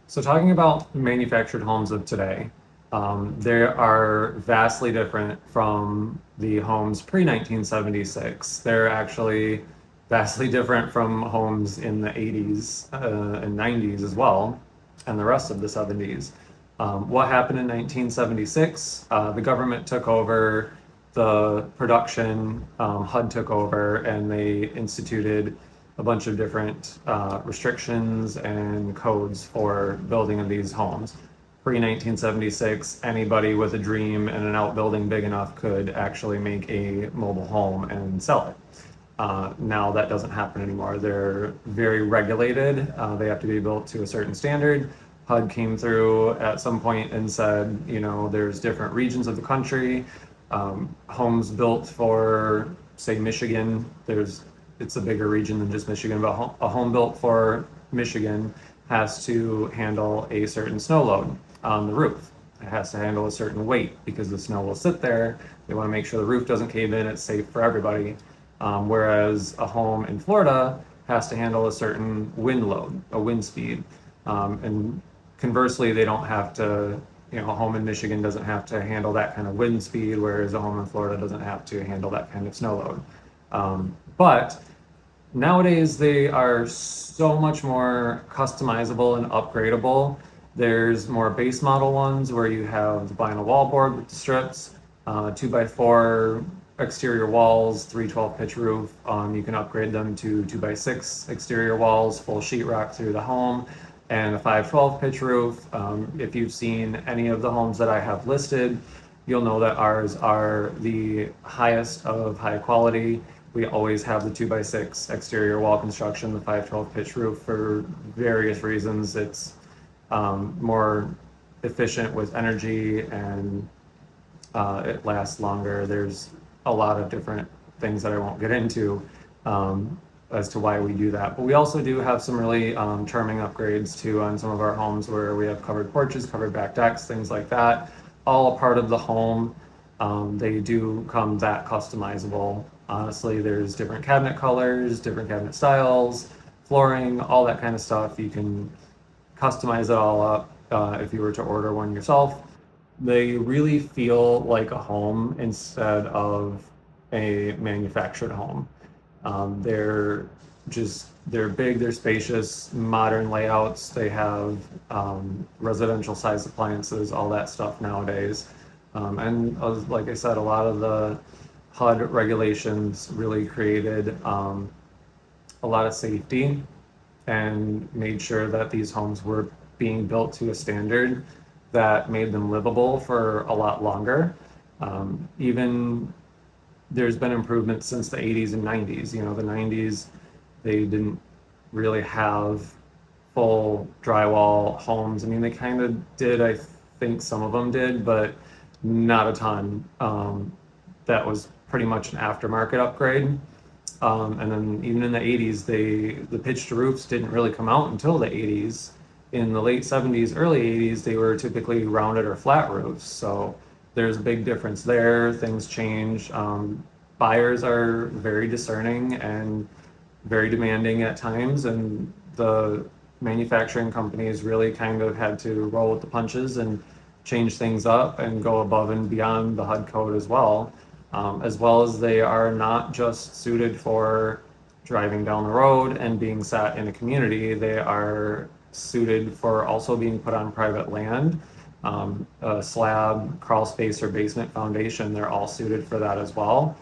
So, talking about manufactured homes of today, they are vastly different from the homes pre 1976. They're actually vastly different from homes in the 80s and 90s as well, and the rest of the 70s. What happened in 1976? The government took over the production, HUD took over, and they instituted a bunch of different restrictions and codes for building of these homes. Pre 1976, anybody with a dream and an outbuilding big enough could actually make a mobile home and sell it. Now that doesn't happen anymore. They're very regulated. They have to be built to a certain standard. HUD came through at some point and said, there's different regions of the country. Homes built for, say, Michigan, it's a bigger region than just Michigan, but a home built for Michigan has to handle a certain snow load on the roof. It has to handle a certain weight because the snow will sit there. They want to make sure the roof doesn't cave in. It's safe for everybody. Whereas a home in Florida has to handle a certain wind load, a wind speed. And conversely, they don't have to, a home in Michigan doesn't have to handle that kind of wind speed, whereas a home in Florida doesn't have to handle that kind of snow load. But nowadays they are so much more customizable and upgradable. There's more base model ones where you have the vinyl wallboard with the strips, 2x4 exterior walls, 312 pitch roof. You can upgrade them to 2x6 exterior walls, full sheetrock through the home, and a 512 pitch roof. If you've seen any of the homes that I have listed, you'll know that ours are the highest of high quality. We always have the 2x6 exterior wall construction, the 512 pitch roof for various reasons. It's more efficient with energy and it lasts longer. There's a lot of different things that I won't get into as to why we do that. But we also do have some really charming upgrades too on some of our homes where we have covered porches, covered back decks, things like that, all a part of the home. They do come that customizable. Honestly, there's different cabinet colors, different cabinet styles, flooring, all that kind of stuff. You can customize it all up if you were to order one yourself. They really feel like a home instead of a manufactured home. They're big, they're spacious, modern layouts. They have residential size appliances, all that stuff nowadays. And like I said, a lot of the HUD regulations really created a lot of safety and made sure that these homes were being built to a standard that made them livable for a lot longer. Even there's been improvements since the 80s and 90s. The 90s, they didn't really have full drywall homes. I mean, they kind of did, I think some of them did, but not a ton. That was pretty much an aftermarket upgrade. And then even in the 80s, the pitched roofs didn't really come out until the 80s. In the late 70s, early 80s, they were typically rounded or flat roofs. So there's a big difference there. Things change. Buyers are very discerning and very demanding at times, and the manufacturing companies really kind of had to roll with the punches and change things up and go above and beyond the HUD code as well as they are not just suited for driving down the road and being sat in a community. They are suited for also being put on private land. A slab, crawl space, or basement foundation, they're all suited for that as well.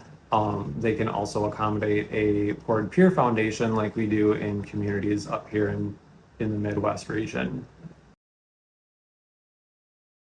They can also accommodate a poured pier foundation like we do in communities up here in the Midwest region.